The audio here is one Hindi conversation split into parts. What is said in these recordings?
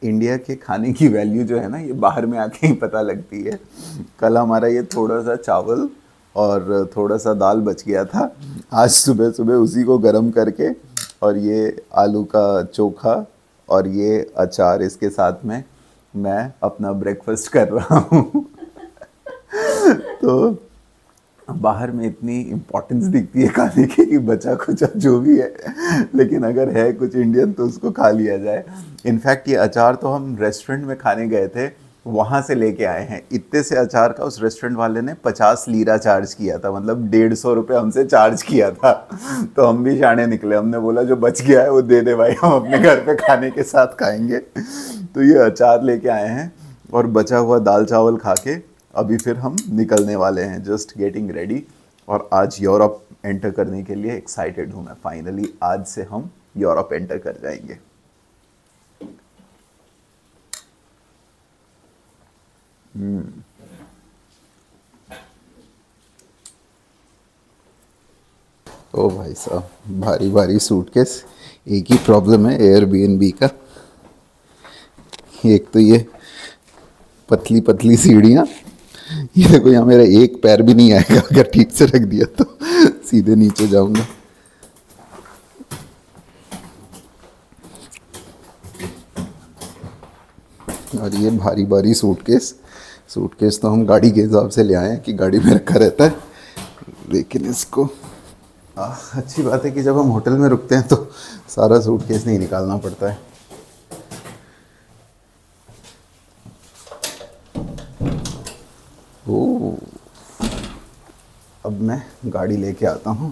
इंडिया के खाने की वैल्यू जो है ना, ये बाहर में आके ही पता लगती है। कल हमारा ये थोड़ा सा चावल और थोड़ा सा दाल बच गया था, आज सुबह सुबह उसी को गरम करके और ये आलू का चोखा और ये अचार इसके साथ में मैं अपना ब्रेकफास्ट कर रहा हूँ। तो बाहर में इतनी इम्पोर्टेंस दिखती है खाने की कि बचा कुछ जो भी है, लेकिन अगर है कुछ इंडियन तो उसको खा लिया जाए। इनफैक्ट ये अचार तो हम रेस्टोरेंट में खाने गए थे, वहाँ से लेके आए हैं। इतने से अचार का उस रेस्टोरेंट वाले ने 50 लीरा चार्ज किया था, मतलब 150 रुपये हमसे चार्ज किया था। तो हम भी शाणे निकले, हमने बोला जो बच गया है वो दे दे भाई, हम अपने घर पे खाने के साथ खाएंगे। तो ये अचार लेके आए हैं और बचा हुआ दाल चावल खा के अभी फिर हम निकलने वाले हैं, जस्ट गेटिंग रेडी। और आज यूरोप एंटर करने के लिए एक्साइटेड हूँ मैं। फाइनली आज से हम यूरोप एंटर कर जाएंगे। ओ भाई साहब, भारी भारी सूटकेस। एक ही प्रॉब्लम है एयरबीएनबी का, एक तो ये पतली पतली सीढ़ियाँ। ये देखो, यहाँ मेरा एक पैर भी नहीं आएगा, अगर ठीक से रख दिया तो सीधे नीचे जाऊंगा। और ये भारी भारी सूटकेस तो हम गाड़ी के हिसाब से ले आए हैं कि गाड़ी में रखा रहता है, लेकिन इसको अच्छी बात है कि जब हम होटल में रुकते हैं तो सारा सूटकेस नहीं निकालना पड़ता है। अब मैं गाड़ी लेके आता हूँ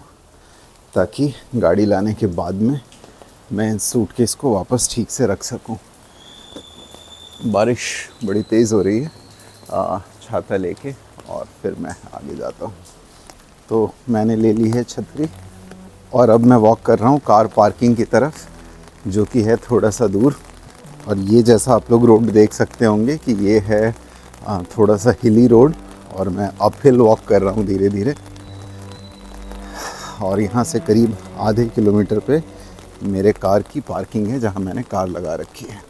ताकि गाड़ी लाने के बाद में मैं सूटकेस को वापस ठीक से रख सकूँ। बारिश बड़ी तेज़ हो रही है, छाता लेके और फिर मैं आगे जाता हूँ। तो मैंने ले ली है छतरी और अब मैं वॉक कर रहा हूँ कार पार्किंग की तरफ, जो कि है थोड़ा सा दूर। और ये जैसा आप लोग रोड देख सकते होंगे कि ये है थोड़ा सा हिली रोड और मैं अपहिल वॉक कर रहा हूँ धीरे धीरे। और यहाँ से करीब आधे किलोमीटर पे मेरे कार की पार्किंग है, जहाँ मैंने कार लगा रखी है।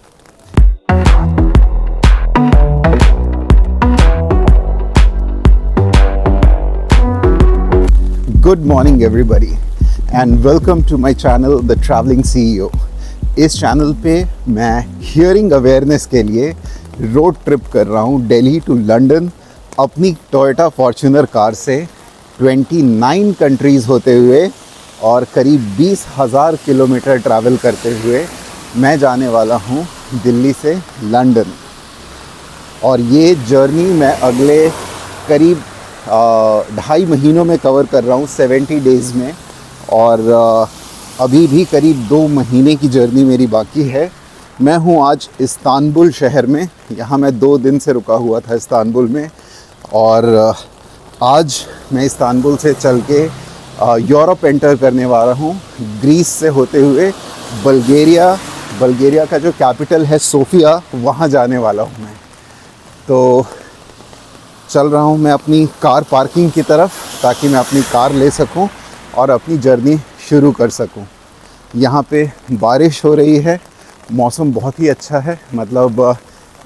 Good morning everybody and welcome to my channel the travelling CEO. इस चैनल पे मैं हियरिंग अवेयरनेस के लिए रोड ट्रिप कर रहा हूँ दिल्ली टू लंदन अपनी टोयोटा फॉर्च्यूनर कार से 29 कंट्रीज़ होते हुए और करीब 20,000 किलोमीटर ट्रैवल करते हुए मैं जाने वाला हूँ दिल्ली से लंदन। और ये जर्नी मैं अगले करीब 2.5 महीनों में कवर कर रहा हूँ, 70 डेज़ में। और अभी भी करीब 2 महीने की जर्नी मेरी बाकी है। मैं हूँ आज इस्तांबुल शहर में, यहाँ मैं 2 दिन से रुका हुआ था इस्तांबुल में। और आज मैं इस्तांबुल से चल के यूरोप एंटर करने वाला हूँ, ग्रीस से होते हुए बल्गेरिया का जो कैपिटल है सोफिया, वहाँ जाने वाला हूँ मैं। तो चल रहा हूँ मैं अपनी कार पार्किंग की तरफ ताकि मैं अपनी कार ले सकूँ और अपनी जर्नी शुरू कर सकूँ। यहाँ पे बारिश हो रही है, मौसम बहुत ही अच्छा है। मतलब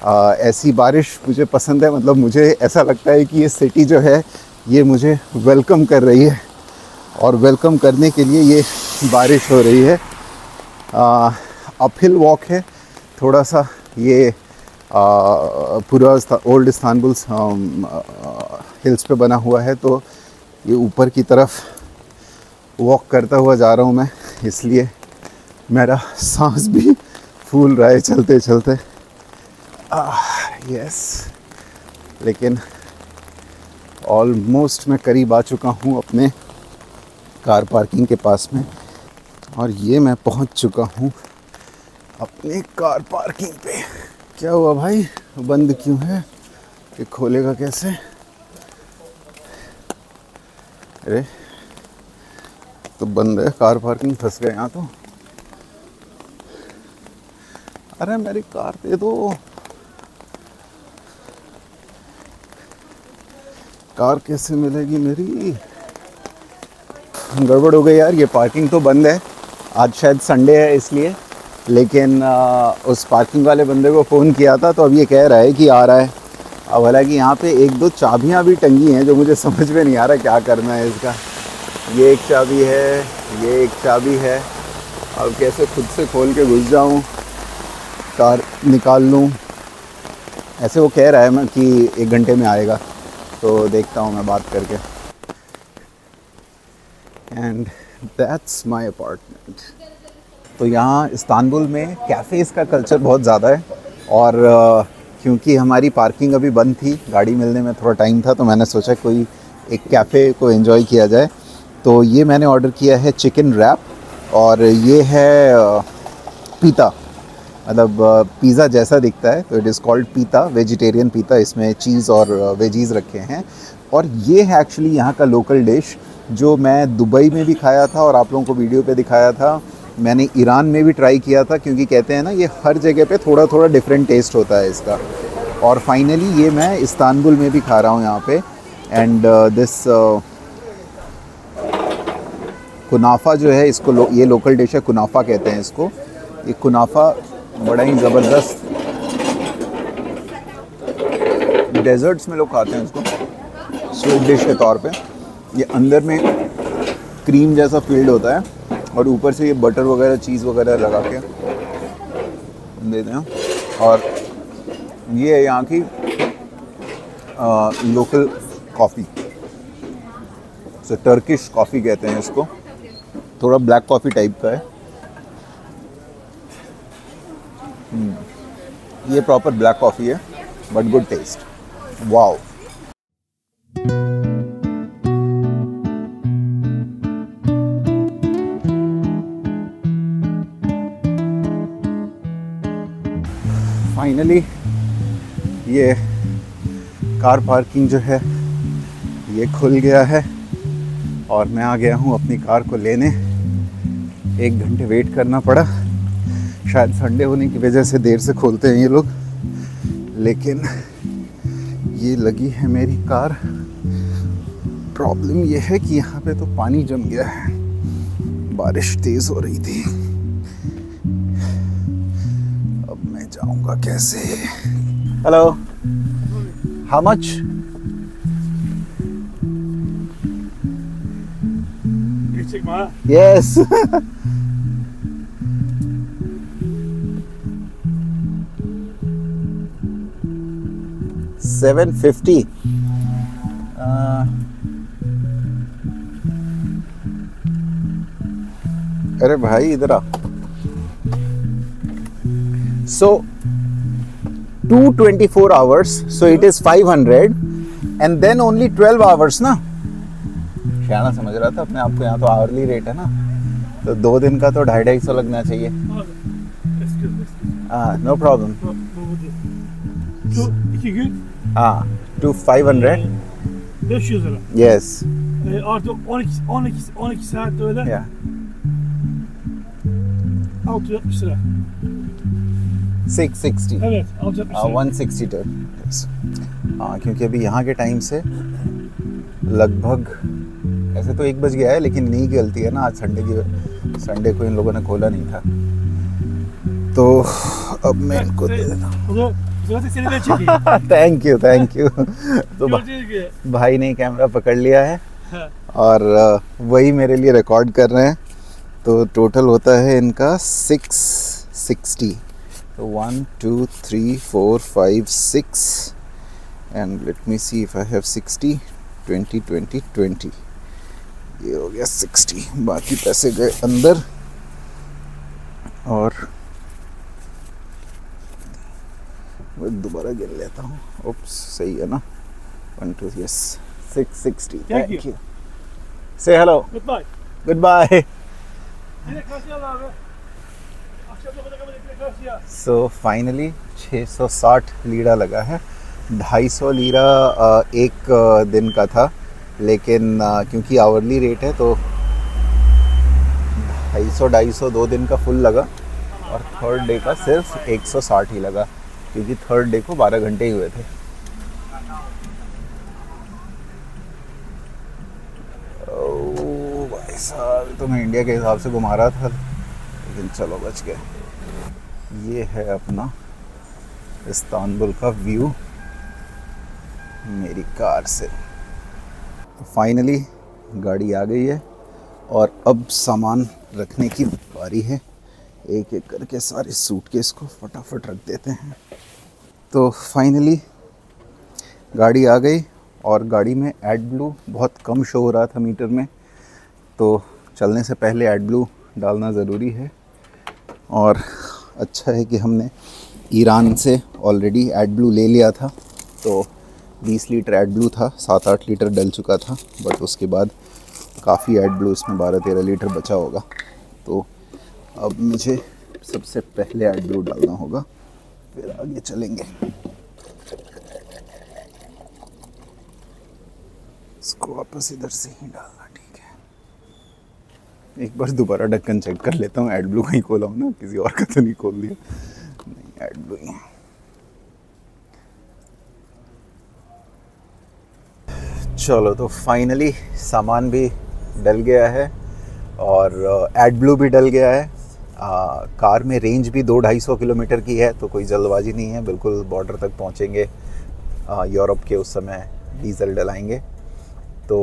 ऐसी बारिश मुझे पसंद है। मतलब मुझे ऐसा लगता है कि ये सिटी जो है ये मुझे वेलकम कर रही है और वेलकम करने के लिए ये बारिश हो रही है। अपहिल वॉक है थोड़ा सा, ये पूरा ओल्ड इस्तांबुल हिल्स पे बना हुआ है, तो ये ऊपर की तरफ वॉक करता हुआ जा रहा हूँ मैं, इसलिए मेरा सांस भी फूल रहा है चलते चलते। यस, लेकिन ऑलमोस्ट मैं करीब आ चुका हूँ अपने कार पार्किंग के पास में। और ये मैं पहुँच चुका हूँ अपने कार पार्किंग पे। क्या हुआ भाई, बंद क्यों है? ये खोलेगा कैसे? अरे तो बंद है कार पार्किंग, फंस गए यहाँ तो। अरे मेरी कार दे दो। कार कैसे मिलेगी मेरी? गड़बड़ हो गई यार, ये पार्किंग तो बंद है। आज शायद संडे है इसलिए, लेकिन उस पार्किंग वाले बंदे को फ़ोन किया था तो अब ये कह रहा है कि आ रहा है। अब हालांकि यहाँ पे एक दो चाबियाँ भी टंगी हैं जो मुझे समझ में नहीं आ रहा क्या करना है इसका। ये एक चाबी है, ये एक चाबी है। अब कैसे खुद से खोल के घुस जाऊँ, कार निकाल लूँ। ऐसे वो कह रहा है मैं कि 1 घंटे में आएगा, तो देखता हूँ मैं बात करके। And that's my apartment. तो यहाँ इस्तांबुल में कैफ़ेज़ का कल्चर बहुत ज़्यादा है, और क्योंकि हमारी पार्किंग अभी बंद थी, गाड़ी मिलने में थोड़ा टाइम था, तो मैंने सोचा कोई एक कैफ़े को एंजॉय किया जाए। तो ये मैंने ऑर्डर किया है चिकन रैप, और ये है पीता, मतलब पिज़्ज़ा जैसा दिखता है, तो इट इज़ कॉल्ड पीता, वेजिटेरियन पीता। इसमें चीज़ और वेजीज़ रखे हैं। और ये है एक्चुअली यहाँ का लोकल डिश जो मैं दुबई में भी खाया था और आप लोगों को वीडियो पे दिखाया था। मैंने ईरान में भी ट्राई किया था, क्योंकि कहते हैं ना ये हर जगह पे थोड़ा थोड़ा डिफरेंट टेस्ट होता है इसका। और फाइनली ये मैं इस्तांबुल में भी खा रहा हूँ यहाँ पे। एंड दिस कुनाफा जो है, इसको ये लोकल डिश है, कुनाफा कहते हैं इसको। ये कुनाफा बड़ा ही ज़बरदस्त, डेजर्ट्स में लोग खाते हैं इसको स्वीट डिश के तौर पे। ये अंदर में क्रीम जैसा फील्ड होता है और ऊपर से ये बटर वगैरह चीज़ वगैरह लगा के देते हैं। और ये है यहाँ की लोकल कॉफ़ी, सो टर्किश कॉफ़ी कहते हैं इसको। थोड़ा ब्लैक कॉफ़ी टाइप का है। ये प्रॉपर ब्लैक कॉफ़ी है, but good taste. Wow. Finally ये कार पार्किंग जो है ये खुल गया है, और मैं आ गया हूँ अपनी कार को लेने। 1 घंटे वेट करना पड़ा, शायद संडे होने की वजह से देर से खोलते हैं ये लोग। लेकिन ये लगी है मेरी कार। प्रॉब्लम ये है कि यहाँ पे तो पानी जम गया है, बारिश तेज़ हो रही थी। अब मैं जाऊँगा कैसे? Hello, how much? Yes. 750. अरे भाई इधर आ। So 224 hours, so it is 500, and then only 12 hours ना। शाना समझ रहा था अपने आप को, यहाँ तो आवरली रेट है ना, तो 2 दिन का तो 250-250 लगना चाहिए। No problem. 2 gün. 500. 500 lira. Yes. Artı 12 saat öyle. Yeah. 660 lira. 660. Evet, 660 lira. 162. Yes. क्योंकि अभी यहाँ के टाइम से लगभग, ऐसे तो 1 बज गया है, लेकिन इन्हीं की गलती है ना, आज संडे को इन लोगों ने खोला नहीं था, तो अब मैं इनको दे देता हूँ। Thank you. तो भाई ने कैमरा पकड़ लिया है और वही मेरे लिए रिकॉर्ड कर रहे हैं। तो टोटल होता है इनका 660। तो 1 2 3 4 5 6, and let me see if I have 60, 20 20 20। ये हो गया 60। बाकी पैसे गए अंदर, और मैं दोबारा गिन लेता हूँ। ओप्स, सही है ना? 1 2 yes, 660। Thank you. Say hello. Good bye. So finally 660 lira लगा है। 250 लीरा एक दिन का था, लेकिन क्योंकि आवरली रेट है तो 250 2 दिन का फुल लगा, और थर्ड डे का सिर्फ 160 ही लगा, क्योंकि थर्ड डे को 12 घंटे ही हुए थे। ओह भाई साहब, तो मैं इंडिया के हिसाब से घुमा रहा था, लेकिन चलो बच गए। ये है अपना इस्तांबुल का व्यू मेरी कार से। तो फाइनली गाड़ी आ गई है और अब सामान रखने की बारी है। एक एक करके सारे सूटकेस को फटाफट रख देते हैं। तो फाइनली गाड़ी आ गई और गाड़ी में एडब्लू बहुत कम शो हो रहा था मीटर में, तो चलने से पहले एडब्लू डालना ज़रूरी है। और अच्छा है कि हमने ईरान से ऑलरेडी एडब्लू ले लिया था, तो 20 लीटर एडब्लू था, 7-8 लीटर डल चुका था, बट उसके बाद काफ़ी एडब्लू इसमें 12-13 लीटर बचा होगा। तो अब मुझे सबसे पहले एडब्लू डालना होगा, फिर आगे चलेंगे। इसको वापस इधर से ही डालना, ठीक है। एक बार दोबारा ढक्कन चेक कर लेता हूँ, एडब्लू कहीं खोला हूँ ना, किसी और का तो नहीं खोल दिया। नहीं, एडब्लू ही है। चलो, तो फाइनली सामान भी डल गया है और एडब्लू भी डल गया है। कार में रेंज भी 200-250 किलोमीटर की है, तो कोई जल्दबाजी नहीं है, बिल्कुल बॉर्डर तक पहुंचेंगे यूरोप के। उस समय डीजल डलाएंगे। तो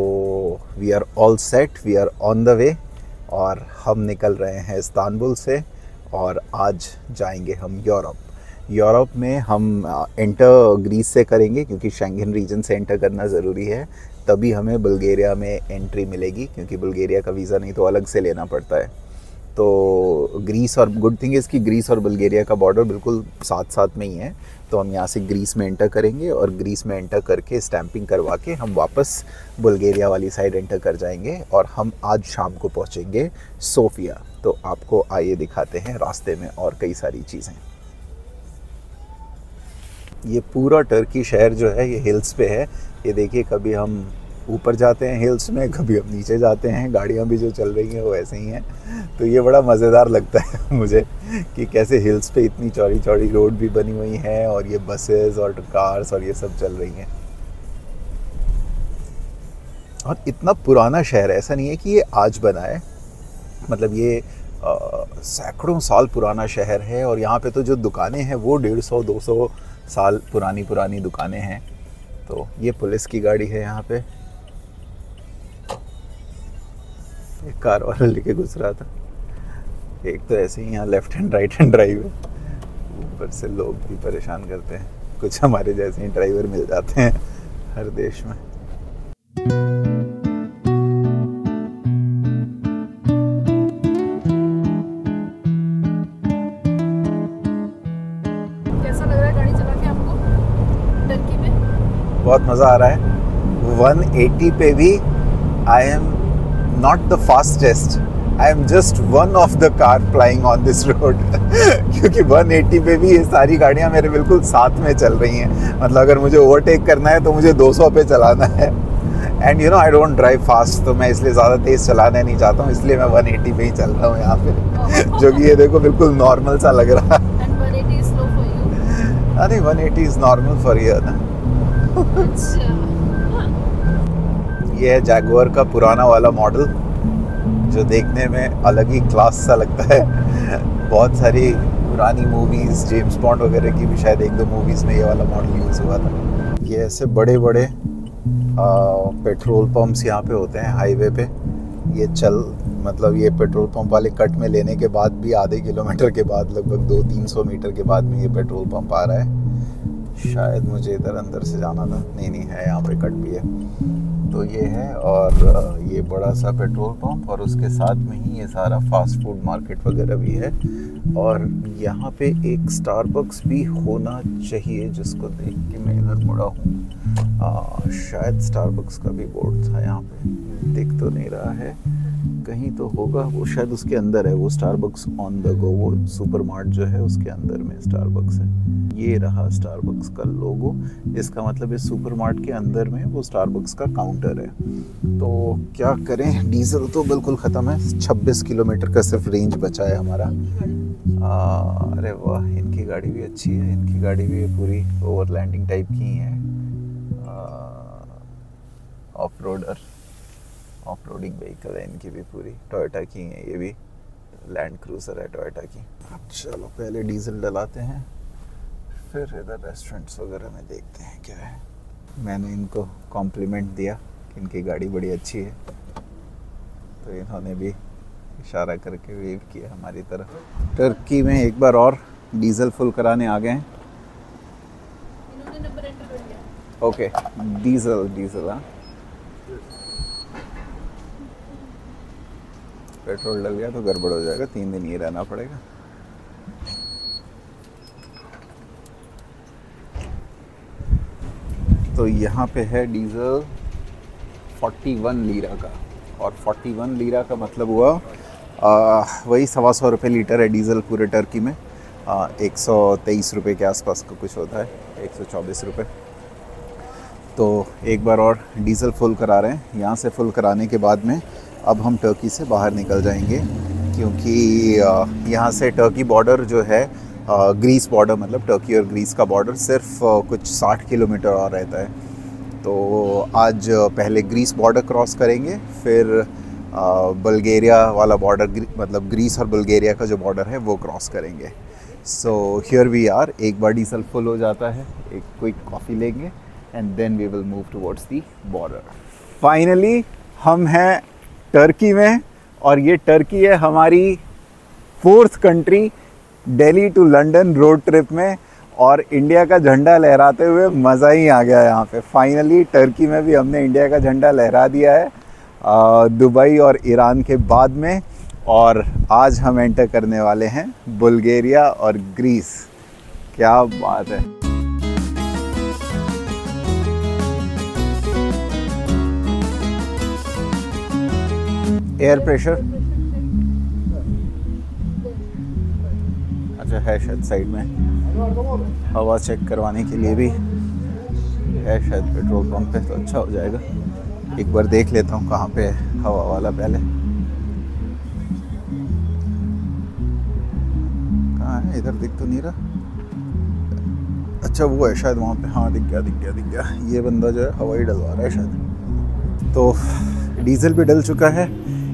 we are all set, we are on the way और हम निकल रहे हैं इस्तांबुल से और आज जाएंगे हम यूरोप में। हम एंटर ग्रीस से करेंगे क्योंकि शेंगन रीजन से एंटर करना ज़रूरी है, तभी हमें बुल्गारिया में एंट्री मिलेगी, क्योंकि बुल्गारिया का वीज़ा नहीं तो अलग से लेना पड़ता है। तो ग्रीस, और गुड थिंग इज़ कि ग्रीस और बुल्गारिया का बॉर्डर बिल्कुल साथ साथ में ही है। तो हम यहाँ से ग्रीस में एंटर करेंगे और ग्रीस में एंटर करके स्टैंपिंग करवा के हम वापस बुल्गारिया वाली साइड एंटर कर जाएंगे और हम आज शाम को पहुँचेंगे सोफिया। तो आपको आइए दिखाते हैं रास्ते में और कई सारी चीज़ें। ये पूरा टर्की शहर जो है ये हिल्स पे है। ये देखिए, कभी हम ऊपर जाते हैं हिल्स में, कभी हम नीचे जाते हैं। गाड़ियाँ भी जो चल रही हैं वो ऐसे ही हैं। तो ये बड़ा मज़ेदार लगता है मुझे कि कैसे हिल्स पे इतनी चौड़ी चौड़ी रोड भी बनी हुई हैं और ये बसेस और कार्स और ये सब चल रही हैं। और इतना पुराना शहर है, ऐसा नहीं है कि ये आज बना है, मतलब ये सैकड़ों साल पुराना शहर है। और यहाँ पे तो जो दुकानें हैं वो 150-200 साल पुरानी दुकानें हैं। तो ये पुलिस की गाड़ी है यहाँ पे, एक कार वाला लेके घुस रहा था। एक तो ऐसे ही यहाँ left hand right hand drive है, ऊपर से लोग भी परेशान करते हैं। कुछ हमारे जैसे ही ड्राइवर मिल जाते हैं हर देश में। कैसा लग रहा है गाड़ी चला के आपको टर्की में? बहुत मज़ा आ रहा है। 180 पे भी I am not the fastest, I am just one of the car flying on this road क्योंकि 180 पे भी ये सारी गाड़ियाँ मेरे बिल्कुल साथ में चल रही हैं। मतलब अगर मुझे ओवरटेक करना है तो मुझे 200 पे चलाना है। And you know I don't drive fast, तो मैं इसलिए ज़्यादा तेज़ चलाना नहीं चाहता हूँ, इसलिए मैं 180 पे ही चल रहा हूँ यहाँ पे जो कि ये देखो बिल्कुल नॉर्मल सा लग रहा है। And 180 is slow for you? अरे 180 is normal for you ना। अच्छा। ये है जैगुआर का पुराना वाला मॉडल, जो देखने में अलग ही क्लास सा लगता है। बहुत सारी पुरानी मूवीज़, जेम्स बॉन्ड वगैरह की भी शायद 1-2 मूवीज़ में ये वाला मॉडल यूज़ हुआ था। ये ऐसे बड़े बड़े पेट्रोल पंप्स यहाँ पे होते हैं हाईवे पे। ये मतलब ये पेट्रोल पंप वाले कट में लेने के बाद भी आधे किलोमीटर के बाद, लगभग 200-300 मीटर के बाद में ये पेट्रोल पंप आ रहा है। शायद मुझे इधर अंदर से जाना था, नहीं है, यहाँ पे कट भी है। तो ये है, और ये बड़ा सा पेट्रोल पंप और उसके साथ में ही ये सारा फास्ट फूड मार्केट वगैरह भी है। और यहाँ पे एक स्टारबक्स भी होना चाहिए, जिसको देख के मैं इधर मुड़ा हूँ। शायद स्टारबक्स का भी बोर्ड था यहाँ पे, दिख तो नहीं रहा है, कहीं तो होगा। वो शायद उसके अंदर है, वो स्टारबक्स ऑन द गो, वो सुपरमार्ट जो है उसके अंदर में स्टारबक्स है। ये रहा स्टारबक्स का लोगो, इसका मतलब इस सुपरमार्ट के अंदर में वो स्टारबक्स का काउंटर है। तो क्या करें, डीजल तो बिल्कुल ख़त्म है, 26 किलोमीटर का सिर्फ रेंज बचा है हमारा। अरे वाह, इनकी गाड़ी भी अच्छी है, इनकी गाड़ी भी पूरी ओवरलैंडिंग टाइप की है, ऑफ रोडिंग व्हीकल है इनकी भी पूरी, टोयोटा की है ये भी। लैंड क्रूजर है टोयोटा की। अब चलो पहले डीजल डलाते हैं, फिर इधर रेस्टोरेंट्स वगैरह में देखते हैं क्या है। मैंने इनको कॉम्प्लीमेंट दिया कि इनकी गाड़ी बड़ी अच्छी है, तो इन्होंने भी इशारा करके वेव किया हमारी तरफ। टर्की में एक बार और डीजल फुल कराने आ गए हैं। इन्होंने नंबर एंटर कर दिया। ओके, डीजल हाँ, पेट्रोल डल गया तो गड़बड़ हो जाएगा, 3 दिन ये रहना पड़ेगा। तो यहाँ पे है डीजल 41 लीरा का, और 41 लीरा का मतलब हुआ वही 125 रुपये लीटर है डीज़ल पूरे टर्की में। 123 रुपये के आसपास का कुछ होता है, 124 रुपये। तो एक बार और डीज़ल फुल करा रहे हैं। यहाँ से फुल कराने के बाद में अब हम टर्की से बाहर निकल जाएंगे, क्योंकि यहाँ से टर्की बॉर्डर जो है, ग्रीस बॉर्डर मतलब टर्की और ग्रीस का बॉर्डर सिर्फ कुछ 60 किलोमीटर और रहता है। तो आज पहले ग्रीस बॉर्डर क्रॉस करेंगे, फिर बल्गेरिया वाला बॉर्डर मतलब ग्रीस और बल्गेरिया का जो बॉर्डर है वो क्रॉस करेंगे। So here we are. एक बार डीजल फुल हो जाता है, एक क्विक कॉफ़ी लेंगे and then we will move towards the border. Finally हम हैं टर्की में, और ये टर्की है हमारी 4th country Delhi to London road trip में, और इंडिया का झंडा लहराते हुए मज़ा ही आ गया यहाँ पे। फाइनली टर्की में भी हमने इंडिया का झंडा लहरा दिया है, दुबई और ईरान के बाद में। और आज हम एंटर करने वाले हैं बुल्गारिया और ग्रीस। क्या बात है। एयर प्रेशर अच्छा है शायद साइड में, हवा चेक करवाने के लिए भी है शायद पेट्रोल पंप पे, तो अच्छा हो जाएगा। एक बार देख लेता हूँ कहाँ पे है हवा वाला। पहले कहाँ है, इधर दिख तो नहीं रहा। अच्छा वो है शायद वहाँ पे, हाँ दिख गया। ये बंदा जो है हवा ही डलवा रहा है शायद। तो डीजल भी डल चुका है,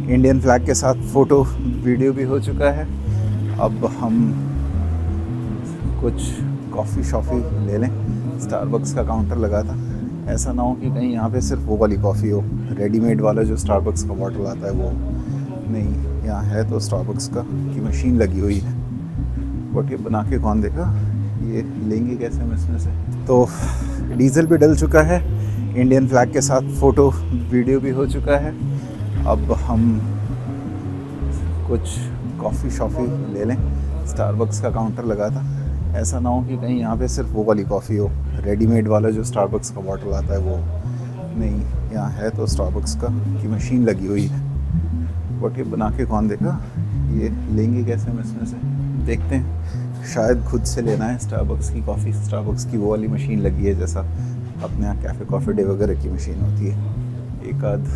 इंडियन फ्लैग के साथ फ़ोटो वीडियो भी हो चुका है। अब हम कुछ कॉफ़ी शॉफ़ी ले लें। स्टारबक्स का काउंटर लगा था, ऐसा ना हो कि कहीं यहाँ पे सिर्फ वो वाली कॉफ़ी हो, रेडीमेड वाला जो स्टारबक्स का बॉटल आता है वो नहीं। यहाँ है तो स्टारबक्स का की मशीन लगी हुई है, बट ये बना के कौन देगा, ये लेंगे कैसे हम इसमें से। तो डीजल भी डल चुका है, इंडियन फ्लैग के साथ फ़ोटो वीडियो भी हो चुका है। अब हम कुछ कॉफ़ी शॉफ़ी ले लें। स्टारबक्स का काउंटर लगा था, ऐसा ना हो कि कहीं यहाँ पे सिर्फ वो वाली कॉफ़ी हो, रेडीमेड वाला जो स्टारबक्स का बॉटल आता है वो नहीं। यहाँ है तो स्टारबक्स का की मशीन लगी हुई है, बट ये बना के कौन देगा, ये लेंगे कैसे हम इसमें से, देखते हैं। शायद खुद से लेना है स्टारबक्स की कॉफ़ी। स्टारबक्स की वो वाली मशीन लगी है जैसा अपने यहाँ कैफ़े कॉफ़ी डे वगैरह की मशीन होती है। एक आध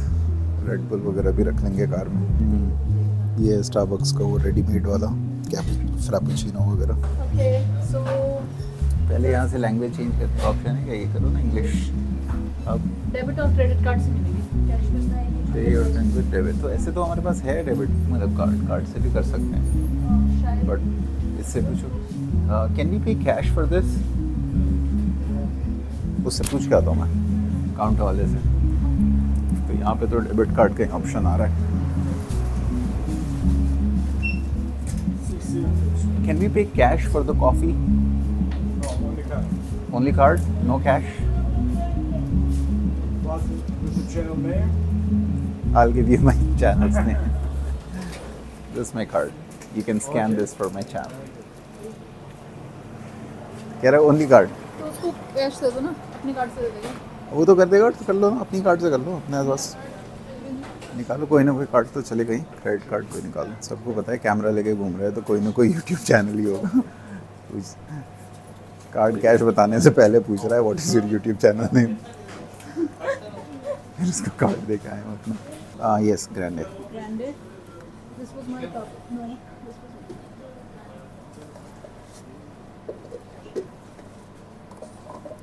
रेड बुल वगैरह भी रख लेंगे कार में। ये है स्टारबक्स का वो रेडीमेड वाला फ्रापेचिनो वगैरह। ओके सो पहले यहाँ से लैंग्वेज चेंज करने का ऑप्शन है क्या, ये करो ना इंग्लिश। अब डेबिट और क्रेडिट कार्ड से मिलेगी, कैश में नहीं। पे और सेंड विद डेबिट, तो ऐसे तो हमारे पास है डेबिट, मतलब कार्ड से भी कर सकते हैं, शायद बट इससे पूछो कैन वी पे कैश फॉर दिस। उससे पूछ के आता हूँ मैं काउंटर वाले से। तो यहाँ पे तो डेबिट कार्ड का ऑप्शन आ रहा है। कैन वी पे cash for the coffee? Only card, no cash. With the channel name? I'll give you my channel's name. This is my card. You can scan this for my channel. कह रहा है only card. तो उसको कैश दे दो ना, अपनी कार्ड से दे देगा। वो तो कर देगा, तो कर लो ना, अपनी कार्ड से कर लो, अपने पास निकालो कोई ना कोई कार्ड तो चलेगा ही। क्रेडिट कार्ड कोई निकालो, सबको पता है कैमरा लेके घूम रहे हैं तो कोई ना कोई यूट्यूब चैनल ही होगा। कार्ड कैश बताने से पहले पूछ रहा है what is your YouTube channel name. इसका कार्ड देखा है अपना। Yes Grande. Grande. This was my cup. No, this was.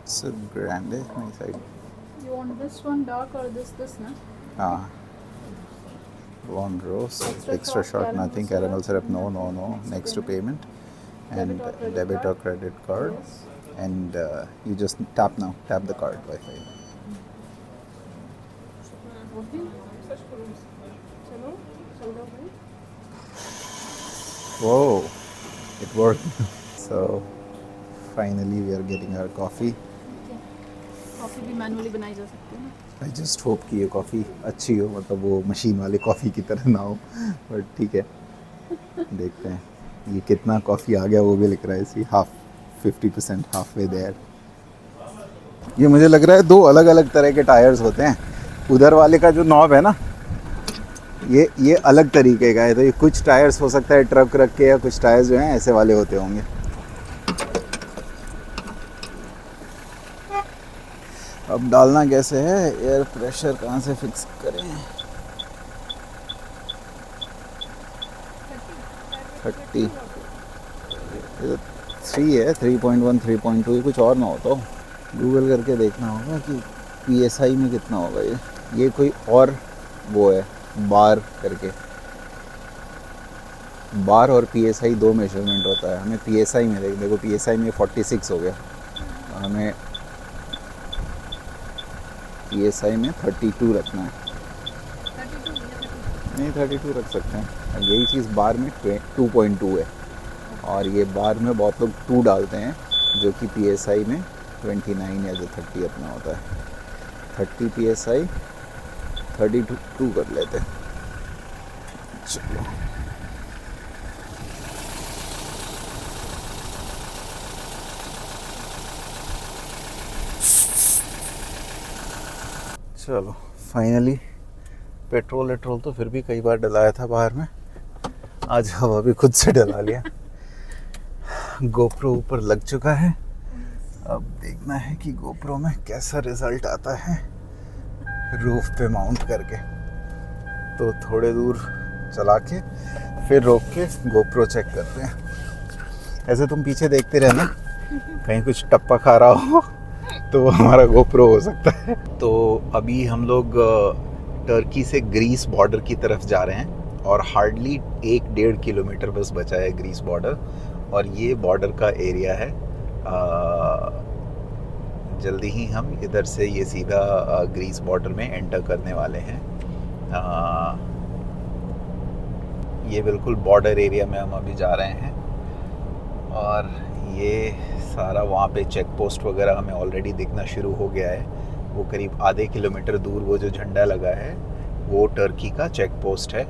So Grande nice side. You want this one dark or this na? हाँ 1 roast, extra shot, nothing, caramel syrup, no, next to payment, and debit or credit card, and you just tap now, tap the card Wi-Fi. Whoa, it worked. So finally we are getting our coffee. Coffee भी मैनुअली बनाई जा सकती है ना. आई जस्ट होप कि ये कॉफ़ी अच्छी हो, मतलब वो मशीन वाले कॉफ़ी की तरह ना हो, बट ठीक है, देखते हैं. ये कितना कॉफ़ी आ गया वो भी लिख रहा है इसी, 50% हाफ वे देयर. ये मुझे लग रहा है 2 अलग अलग तरह के टायर्स होते हैं. उधर वाले का जो नॉब है ना, ये अलग तरीके का है, तो ये कुछ टायर्स हो सकता है ट्रक रख के, या कुछ टायर्स जो हैं ऐसे वाले होते होंगे. अब डालना कैसे है, एयर प्रेशर कहाँ से फिक्स करें. 30 3 है, 3.1 3.2, ये कुछ और ना हो तो गूगल करके देखना होगा कि PSI में कितना होगा. ये कोई और वो है, बार करके, बार और PSI 2 मेजरमेंट होता है. हमें PSI में देखो PSI में 46 हो गया, हमें PSI में 32 रखना है. नहीं 32 रख सकते हैं. अब यही चीज़ बार में 2.2 है, और ये बार में बहुत लोग 2 डालते हैं, जो कि PSI में 29 या जो 30 अपना होता है. 30 PSI 32 कर लेते हैं. चलो चलो फाइनली पेट्रोल तो फिर भी कई बार डलाया था बाहर में, आज हवा भी खुद से डला लिया. गोप्रो ऊपर लग चुका है, अब देखना है कि गोप्रो में कैसा रिजल्ट आता है रूफ पे माउंट करके. तो थोड़े दूर चला के फिर रोक के गोप्रो चेक करते हैं. ऐसे तुम पीछे देखते रहना, कहीं कुछ टप्पा खा रहा हो तो वो हमारा गोप्रो हो सकता है. तो अभी हम लोग टर्की से ग्रीस बॉर्डर की तरफ जा रहे हैं, और हार्डली 1-1.5 किलोमीटर बस बचा है ग्रीस बॉर्डर, और ये बॉर्डर का एरिया है. जल्दी ही हम इधर से ये सीधा ग्रीस बॉर्डर में एंटर करने वाले हैं. ये बिल्कुल बॉर्डर एरिया में हम अभी जा रहे हैं, और ये सारा वहाँ पे चेक पोस्ट वगैरह हमें ऑलरेडी दिखना शुरू हो गया है. वो करीब आधे किलोमीटर दूर वो जो झंडा लगा है वो टर्की का चेक पोस्ट है,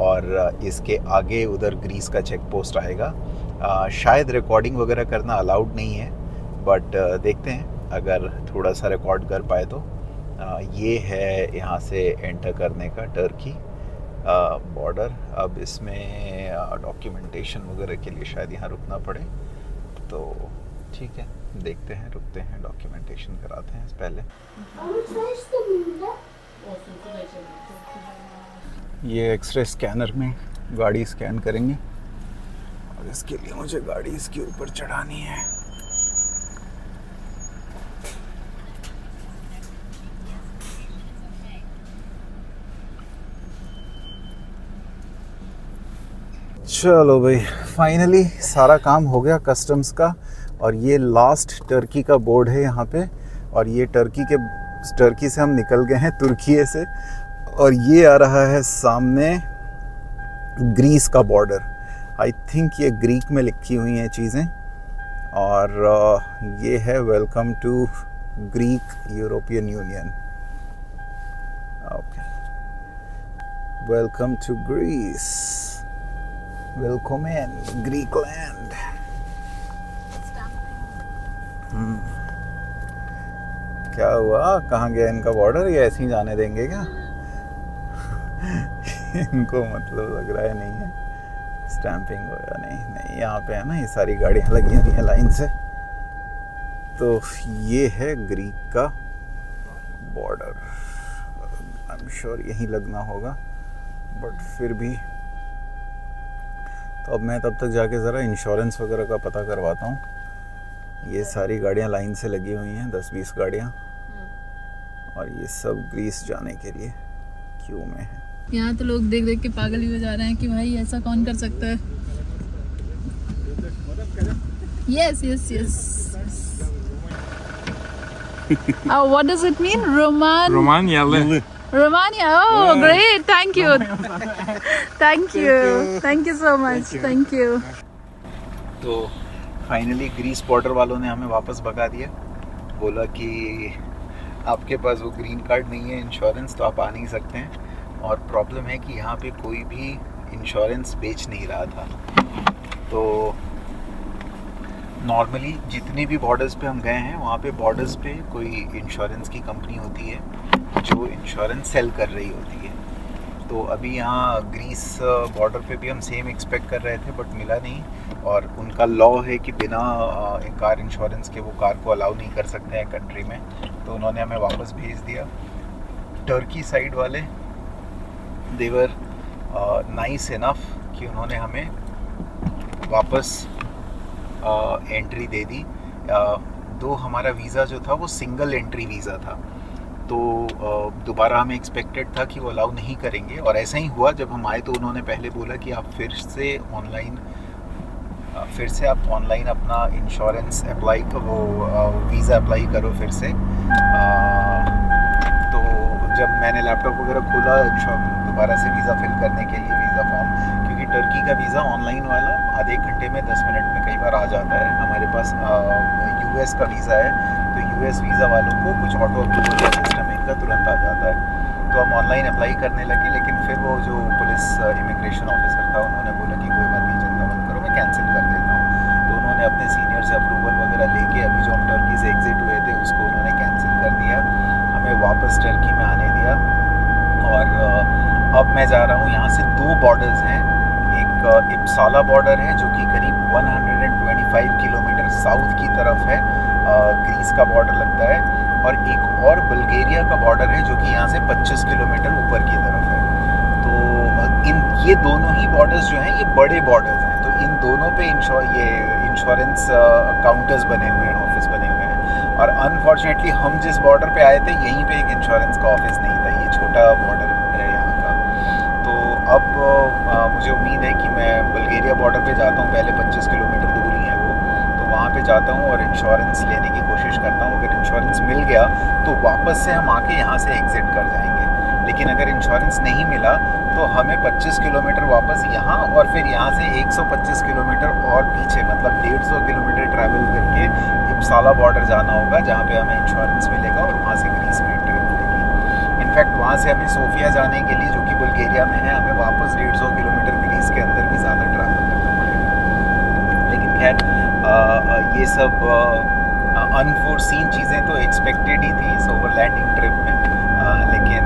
और इसके आगे उधर ग्रीस का चेक पोस्ट आएगा. शायद रिकॉर्डिंग वगैरह करना अलाउड नहीं है, बट देखते हैं अगर थोड़ा सा रिकॉर्ड कर पाए तो. ये है यहाँ से एंटर करने का टर्की बॉर्डर. अब इसमें डॉक्यूमेंटेशन वगैरह के लिए शायद यहाँ रुकना पड़े, तो ठीक है, देखते हैं, रुकते हैं, डॉक्यूमेंटेशन कराते हैं पहले. ये एक्सरे स्कैनर में गाड़ी स्कैन करेंगे, और इसके लिए मुझे गाड़ी इसके ऊपर चढ़ानी है. चलो भाई, फाइनली सारा काम हो गया कस्टम्स का, और ये लास्ट टर्की का बोर्ड है यहाँ पे, और ये टर्की से हम निकल गए हैं तुर्की से, और ये आ रहा है सामने ग्रीस का बॉर्डर. आई थिंक ये ग्रीक में लिखी हुई हैं चीज़ें, और ये है welcome to Greek European Union. Okay, welcome to Greece, welcome in Greek land. क्या हुआ, कहाँ गया इनका बॉर्डर, ये ऐसे ही जाने देंगे क्या? इनको मतलब लग रहा है नहीं है स्टैंपिंग वगैरह. नहीं, यहाँ पे है ना, ये सारी गाड़ियाँ लगी हुई हैं लाइन से. तो ये है ग्रीक का बॉर्डर. आई एम श्योर यहीं लगना होगा, बट फिर भी. तो अब मैं तब तक जाके ज़रा इंश्योरेंस वगैरह का पता करवाता हूँ. ये सारी गाड़ियाँ लाइन से लगी हुई हैं, 10-20 गाड़ियाँ, और ये सब ग्रीस जाने के लिए क्यू में है. यहाँ तो लोग देख देख के पागल ही हो जा रहे हैं कि भाई ऐसा कौन कर सकता है। Yes yes yes. What does it mean? Romania. Romania. Oh, great. Thank you. Thank you. Thank you so much. Thank you. तो फाइनली ग्रीस बॉर्डर वालों ने हमें वापस भगा दिया। बोला कि आपके पास वो ग्रीन कार्ड नहीं है, इंश्योरेंस, तो आप आ नहीं सकते हैं। और प्रॉब्लम है कि यहाँ पे कोई भी इंश्योरेंस बेच नहीं रहा था। तो नॉर्मली जितने भी बॉर्डर्स पे हम गए हैं वहाँ पे बॉर्डर्स पे कोई इंश्योरेंस की कंपनी होती है जो इंश्योरेंस सेल कर रही होती है। तो अभी यहाँ ग्रीस बॉर्डर पे भी हम सेम एक्सपेक्ट कर रहे थे बट मिला नहीं। और उनका लॉ है कि बिना कार इंश्योरेंस के वो कार को अलाउ नहीं कर सकते हैं कंट्री में। तो उन्होंने हमें वापस भेज दिया। टर्की साइड वाले देवर नाइस इनफ कि उन्होंने हमें वापस एंट्री दे दी। दो हमारा वीज़ा जो था वो सिंगल एंट्री वीज़ा था, तो दोबारा हमें एक्सपेक्टेड था कि वो अलाउ नहीं करेंगे। और ऐसा ही हुआ। जब हम आए तो उन्होंने पहले बोला कि आप फिर से आप ऑनलाइन अपना इंश्योरेंस अप्लाई वो वीज़ा अप्लाई करो फिर से। तो जब मैंने लैपटॉप वगैरह खोला दोबारा से वीज़ा फिल करने के लिए वीज़ा फॉर्म, क्योंकि टर्की का वीज़ा ऑनलाइन वाला आधे घंटे में 10 मिनट में कई बार आ जाता है। हमारे पास यूएस का वीज़ा है तो यूएस वीज़ा वालों को कुछ ऑटो अप्रूवल का सिस्टम है, इनका तुरंत आ जाता है। तो हम ऑनलाइन अप्लाई करने लगे, लेकिन फिर वो जो पुलिस इमिग्रेशन ऑफिसर था उन्होंने बोला कि कोई बात नहीं, चिंता मत करो, मैं कैंसिल कर देता हूँ। तो उन्होंने अपने सीनियर से अप्रूवल वगैरह लेके अभी जो हम टर्की से एग्जिट हुए थे उसको उन्होंने कैंसिल कर दिया, हमें वापस टर्की में आने दिया। और अब मैं जा रहा हूँ, यहाँ से 2 बॉर्डर्स हैं। एक इप्साला बॉर्डर है जो कि करीब 125 किलोमीटर साउथ की तरफ है, ग्रीस का बॉर्डर लगता है। और एक और बुल्गारिया का बॉर्डर है जो कि यहाँ से 25 किलोमीटर ऊपर की तरफ है। तो ये दोनों ही बॉर्डर्स जो हैं ये बड़े बॉर्डर्स हैं। तो इन दोनों पे इंश्योरेंस काउंटर्स बने हुए हैं, ऑफिस बने हुए हैं। और अनफॉर्चुनेटली हम जिस बॉर्डर पे आए थे यहीं पे एक इंश्योरेंस का ऑफिस नहीं था, ये छोटा बॉर्डर है यहाँ का। तो अब मुझे उम्मीद है कि मैं बुल्गारिया बॉर्डर पे जाता हूँ, पहले 25 किलोमीटर दूरी है वो, तो वहाँ पे जाता हूँ और इंश्योरेंस लेने की कोशिश करता हूँ। अगर इंश्योरेंस मिल गया तो वापस से हम आके यहाँ से एग्ज़िट कर जाएंगे, लेकिन अगर इंश्योरेंस नहीं मिला तो हमें 25 किलोमीटर वापस यहाँ और फिर यहाँ से 125 किलोमीटर और पीछे, मतलब 150 किलोमीटर ट्रैवल करके इप्साला बॉर्डर जाना होगा, जहाँ पे हमें इंश्योरेंस मिलेगा और वहाँ से ग्रीस में एंट्री मिलेगी। इनफैक्ट वहाँ से हमें सोफिया जाने के लिए, जो कि बुल्गारिया में है, हमें वापस 150 किलोमीटर ग्रीस के अंदर भी ज़्यादा ट्रैवल करना पड़ेगा। लेकिन खैर ये सब अनफोर्सीन चीज़ें तो एक्सपेक्टेड ही थी इस ओवरलैंडिंग ट्रिप में, लेकिन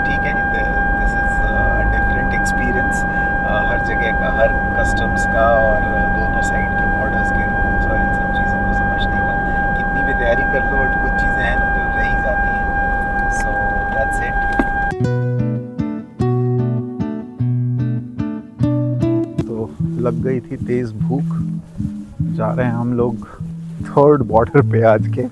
ठीक है, दिस इज़ डिफरेंट एक्सपीरियंस। हर जगह का, हर कस्टम्स का और दोनों साइड के बॉर्डर्स के रूल्स और इन सब चीज़ों को समझने का, कितनी भी तैयारी कर लो और कुछ चीज़ें हैं ना जो रह ही जाती हैं। So that's it. तो लग गई थी तेज़ भूख। जा रहे हैं हम लोग 3rd बॉर्डर पे आज के,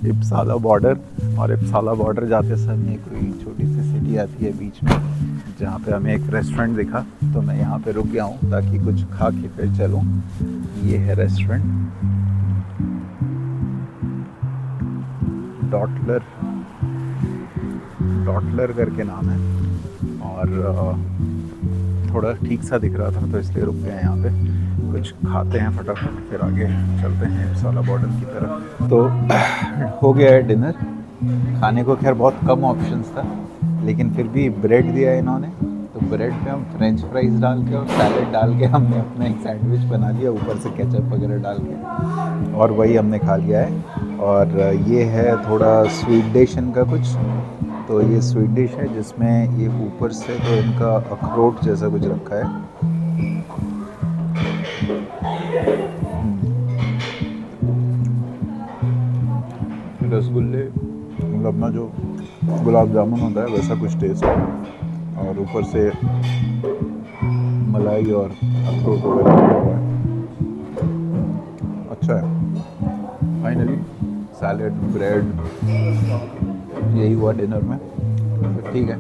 इप्साला बॉर्डर। और इप्साला बॉर्डर जाते समय कोई छोटी सी सिटी आती है बीच में, जहाँ पे हमें एक रेस्टोरेंट दिखा, तो मैं यहाँ पे रुक गया हूँ ताकि कुछ खा के फिर चलूँ। ये है रेस्टोरेंट, डॉटलर करके नाम है, और थोड़ा ठीक सा दिख रहा था तो इसलिए रुक गए यहाँ पे। कुछ खाते हैं फटाफट, फिर आगे चलते हैं इप्साला बॉर्डर की तरफ। तो हो गया है डिनर। खाने को खैर बहुत कम ऑप्शंस था, लेकिन फिर भी ब्रेड दिया है इन्होंने, तो ब्रेड पे हम फ्रेंच फ्राइज डाल के और सैलेड डाल के हमने अपना एक सैंडविच बना लिया, ऊपर से केचप वगैरह डाल के, और वही हमने खा लिया है। और ये है थोड़ा स्वीट डिश इनका कुछ, तो ये स्वीट डिश है जिसमें ये ऊपर से तो इनका अखरोट जैसा कुछ रखा है। रसगुल्ले, मतलब अपना जो गुलाब जामुन होता है वैसा कुछ टेस्ट है, और ऊपर से मलाई और अखरोट वगैरह हुआ है। अच्छा है। फाइनली सैलेड, ब्रेड, यही हुआ डिनर में। ठीक है।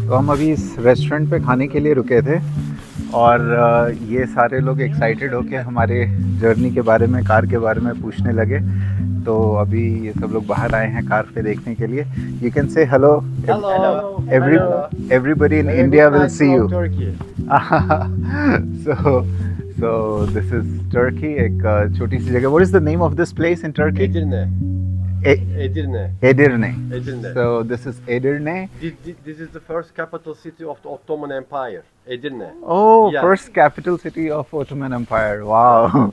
तो हम अभी इस रेस्टोरेंट पे खाने के लिए रुके थे और ये सारे लोग एक्साइटेड होके हमारे जर्नी के बारे में, कार के बारे में पूछने लगे। तो अभी ये सब लोग बाहर आए हैं कार पे देखने के लिए। You can say hello. Everybody in India will see you. So this is Turkey, एक छोटी सी जगह। What is the name of this place in Turkey? Edirne. Edirne. Edirne. So this is Edirne. This is the first capital city of the Ottoman Empire. Edirne. Oh, Yeah. first capital city of Ottoman Empire. Wow.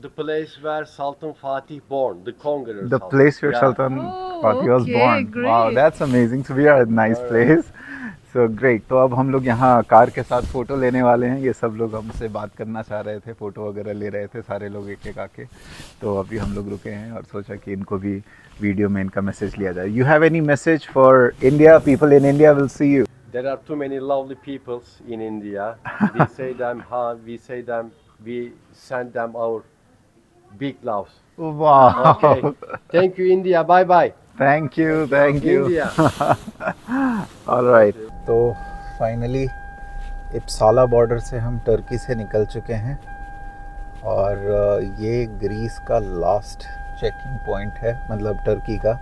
The place where Sultan Fatih born, the conqueror. The place where Yeah. Sultan Oh, Fatih was okay, born. Wow, great. that's amazing. So we are a nice place. So great. तो अब हम लोग यहाँ कार के साथ फ़ोटो लेने वाले हैं। ये सब लोग हमसे बात करना चाह रहे थे, फ़ोटो वगैरह ले रहे थे सारे लोग एक एक आके। तो अभी हम लोग रुके हैं और सोचा कि इनको भी वीडियो में इनका मैसेज लिया जाए। You have any message for India? People in India will see you. There are too many lovely peoples in India. We send them our big loves. Wow. Okay. Thank you, India. Bye bye. Thank you. Thank you. India. All right. तो फाइनली इप्साला बॉर्डर से हम टर्की से निकल चुके हैं और ये ग्रीस का लास्ट चेकिंग पॉइंट है, मतलब टर्की का,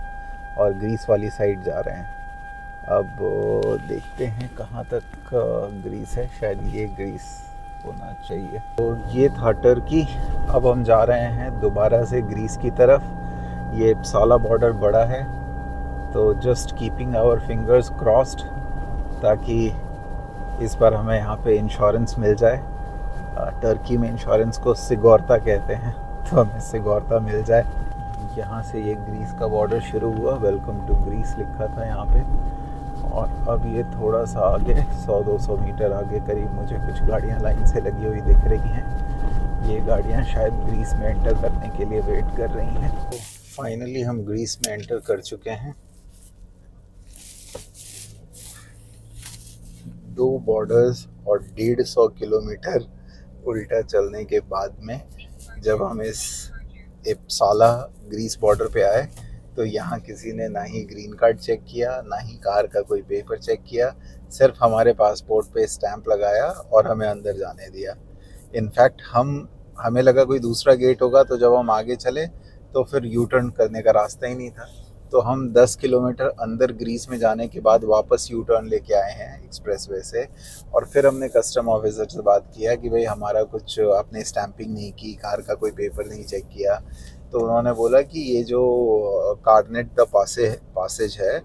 और ग्रीस वाली साइड जा रहे हैं। अब देखते हैं कहाँ तक ग्रीस है। शायद ये ग्रीस होना चाहिए। तो ये था टर्की। अब हम जा रहे हैं दोबारा से ग्रीस की तरफ। ये इप्साला बॉर्डर बड़ा है, तो just keeping our fingers crossed ताकि इस बार हमें यहाँ पे इंश्योरेंस मिल जाए। टर्की में इंश्योरेंस को सिगोर्ता कहते हैं, तो हमें सिगोर्ता मिल जाए। यहाँ से ये ग्रीस का बॉर्डर शुरू हुआ, वेलकम टू ग्रीस लिखा था यहाँ पे। और अब ये थोड़ा सा आगे 100-200 मीटर आगे करीब मुझे कुछ गाड़ियाँ लाइन से लगी हुई दिख रही हैं। ये गाड़ियाँ शायद ग्रीस में एंटर करने के लिए वेट कर रही हैं। तो फाइनली हम ग्रीस में एंटर कर चुके हैं। 2 बॉर्डर्स और 150 किलोमीटर उल्टा चलने के बाद में जब हम इस इप्साला ग्रीस बॉर्डर पे आए तो यहाँ किसी ने ना ही ग्रीन कार्ड चेक किया, ना ही कार का कोई पेपर चेक किया, सिर्फ हमारे पासपोर्ट पे स्टैंप लगाया और हमें अंदर जाने दिया। इनफैक्ट हमें लगा कोई दूसरा गेट होगा, तो जब हम आगे चले तो फिर यू टर्न करने का रास्ता ही नहीं था। तो हम 10 किलोमीटर अंदर ग्रीस में जाने के बाद वापस यू टर्न लेके आए हैं एक्सप्रेसवे से। और फिर हमने कस्टम ऑफिसर से बात किया कि भाई हमारा कुछ आपने स्टैंपिंग नहीं की, कार का कोई पेपर नहीं चेक किया। तो उन्होंने बोला कि ये जो कार्नेट द पासेज है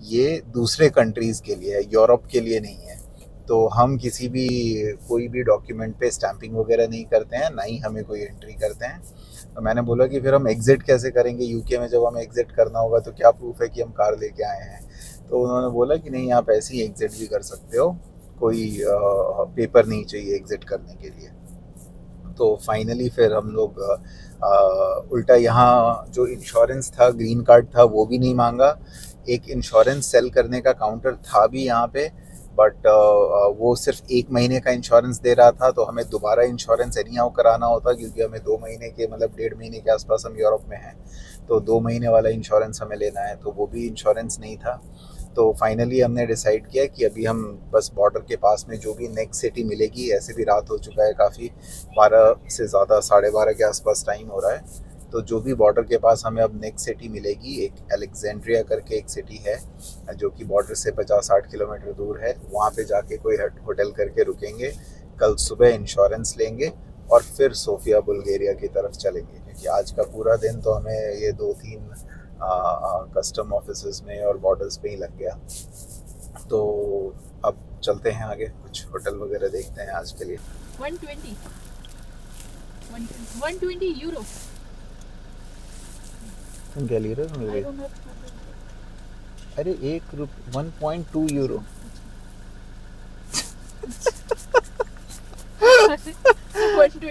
ये दूसरे कंट्रीज़ के लिए है, यूरोप के लिए नहीं है। तो हम कोई भी डॉक्यूमेंट पे स्टैंपिंग वगैरह नहीं करते हैं, ना ही हमें कोई एंट्री करते हैं। तो मैंने बोला कि फिर हम एग्ज़िट कैसे करेंगे यूके में, जब हमें एग्ज़िट करना होगा तो क्या प्रूफ है कि हम कार लेके आए हैं। तो उन्होंने बोला कि नहीं, आप ऐसे ही एग्ज़िट भी कर सकते हो, कोई पेपर नहीं चाहिए एग्ज़िट करने के लिए। तो फाइनली फिर हम लोग उल्टा यहाँ जो इंश्योरेंस था, ग्रीन कार्ड था, वो भी नहीं मांगा। एक इंश्योरेंस सेल करने का काउंटर था भी यहाँ पे, बट वो सिर्फ 1 महीने का इंश्योरेंस दे रहा था। तो हमें दोबारा इंश्योरेंस एनी हाउ कराना होता, क्योंकि हमें 2 महीने के, मतलब 1.5 महीने के आसपास हम यूरोप में हैं, तो 2 महीने वाला इंश्योरेंस हमें लेना है। तो वो भी इंश्योरेंस नहीं था। तो फाइनली हमने डिसाइड किया कि अभी हम बस बॉर्डर के पास में जो भी नेक्स्ट सिटी मिलेगी, ऐसे भी रात हो चुका है काफ़ी, 12 से ज़्यादा, 12:30 के आसपास टाइम हो रहा है। तो जो भी बॉर्डर के पास हमें अब नेक्स्ट सिटी मिलेगी, एक अलेक्जेंड्रिया करके एक सिटी है जो कि बॉर्डर से 50-60 किलोमीटर दूर है, वहाँ पे जाके कोई होटल करके रुकेंगे। कल सुबह इंश्योरेंस लेंगे और फिर सोफिया बुल्गारिया की तरफ चलेंगे, क्योंकि आज का पूरा दिन तो हमें ये 2-3 कस्टम ऑफिस में और बॉर्डर्स पे ही लग गया। तो अब चलते हैं आगे, कुछ होटल वगैरह देखते हैं आज के लिए। 120 यूरो। तुम क्या ले रहे हो मेरे? अरे 1.2 यूरो।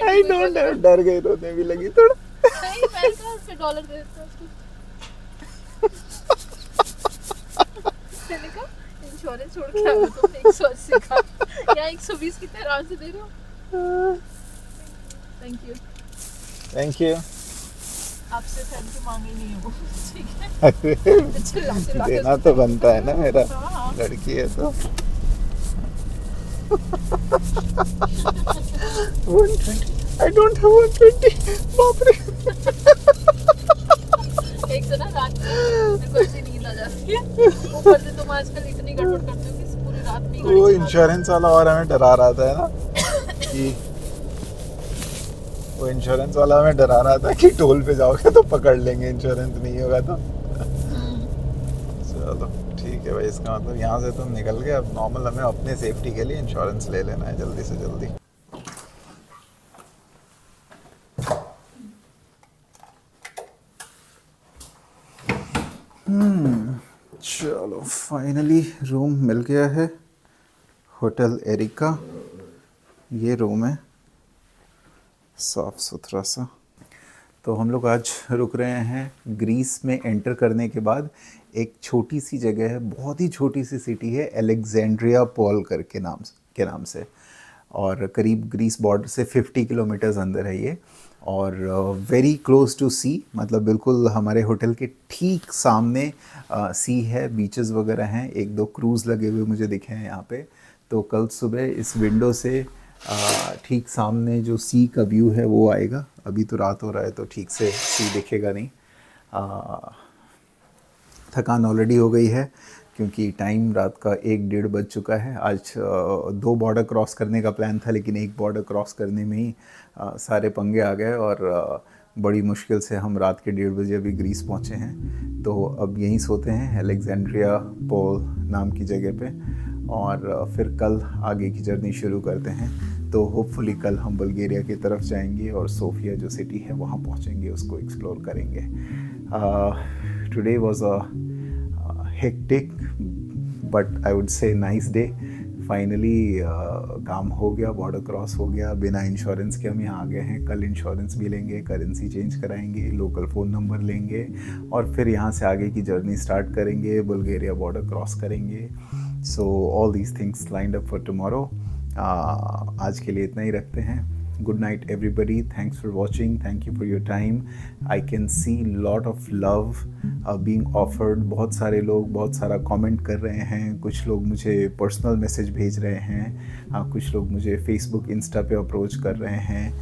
आई डोंट हैव, डर गई, रोने भी लगी थोड़ा। नहीं, मैं कहाँ से $1 दे देता हूँ। इंश्योरेंस छोड़ के आओ, तुमने 180 का या 120 की तरह से दे दो। Thank you. Thank you. आपसे थैंक यू मांगे नहीं हो, ठीक है? देना तो बनता है ना, मेरा लड़की है तो। 120 I don't have 120 बाप रे एक तो ना रात में मेरे को ऐसी नींद आ जाती है, ऊपर से तुम आजकल इतनी गड़बड़ करते हो कि पूरी रात में ही गाड़ी वो चलाते हो। इंश्योरेंस वाला और हमें डरा रहा था ना कि वो इंश्योरेंस वाला हमें डरा रहा था कि टोल पे जाओगे तो पकड़ लेंगे, इंश्योरेंस नहीं होगा तो। चलो ठीक है भाई, इसका मतलब यहाँ से तुम निकल गए। अब नॉर्मल हमें अपने सेफ्टी के लिए इंश्योरेंस ले लेना है जल्दी से जल्दी। चलो फाइनली रूम मिल गया है, होटल एरिका। ये रूम है, साफ सुथरा सा। तो हम लोग आज रुक रहे हैं ग्रीस में। एंटर करने के बाद एक छोटी सी जगह है, बहुत ही छोटी सी सिटी है, अलेक्जेंड्रिया पोल करके नाम से, और करीब ग्रीस बॉर्डर से 50 किलोमीटर्स अंदर है ये, और वेरी क्लोज टू सी, मतलब बिल्कुल हमारे होटल के ठीक सामने सी है, बीचेस वगैरह हैं, एक दो क्रूज़ लगे हुए मुझे दिखे हैं यहाँ पे। तो कल सुबह इस विंडो से ठीक सामने जो सी का व्यू है वो आएगा। अभी तो रात हो रहा है तो ठीक से सी दिखेगा नहीं। थकान ऑलरेडी हो गई है क्योंकि टाइम रात का 1-1:30 बज चुका है। आज 2 बॉर्डर क्रॉस करने का प्लान था, लेकिन एक बॉर्डर क्रॉस करने में ही सारे पंगे आ गए और बड़ी मुश्किल से हम रात के 1:30 बजे अभी ग्रीस पहुँचे हैं। तो अब यहीं सोते हैं अलेक्जेंड्रिया पोल नाम की जगह पे, और फिर कल आगे की जर्नी शुरू करते हैं। तो होपफुली कल हम बल्गेरिया की तरफ जाएंगे और सोफिया जो सिटी है वहाँ पहुँचेंगे, उसको एक्सप्लोर करेंगे। Today was a hectic but I would say nice day. Finally काम हो गया, बॉर्डर क्रॉस हो गया, बिना इंश्योरेंस के हम यहाँ आ गए हैं। कल इंश्योरेंस भी लेंगे, करेंसी चेंज कराएंगे, लोकल फ़ोन नंबर लेंगे और फिर यहाँ से आगे की जर्नी स्टार्ट करेंगे, बुल्गारिया बॉर्डर क्रॉस करेंगे। So all these things lined up for tomorrow. आज के लिए इतना ही रखते हैं। Good night everybody, thanks for watching, thank you for your time. I can see lot of love being offered. बहुत सारे लोग बहुत सारा कमेंट कर रहे हैं, कुछ लोग मुझे पर्सनल मैसेज भेज रहे हैं, कुछ लोग मुझे फेसबुक इंस्टा पे अप्रोच कर रहे हैं।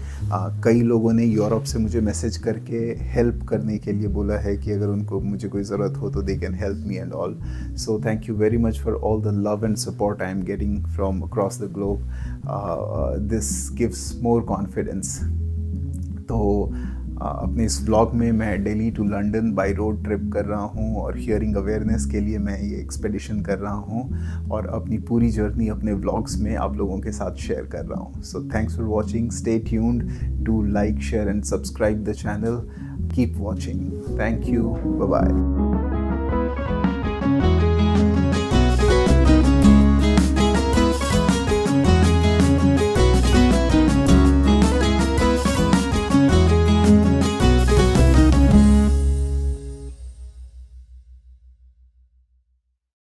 कई लोगों ने यूरोप से मुझे मैसेज करके हेल्प करने के लिए बोला है कि अगर उनको मुझे कोई ज़रूरत हो तो they can help me and all. So thank you very much for all the love and support I am getting from across the globe. This gives more confidence. तो अपने इस व्लॉग में मैं Delhi to London by road trip कर रहा हूँ और हियरिंग अवेयरनेस के लिए मैं ये एक्सपेडिशन कर रहा हूँ और अपनी पूरी जर्नी अपने व्लॉग्स में आप लोगों के साथ शेयर कर रहा हूँ। So thanks for watching, stay tuned, do like, share and subscribe the channel, keep watching, thank you, bye bye.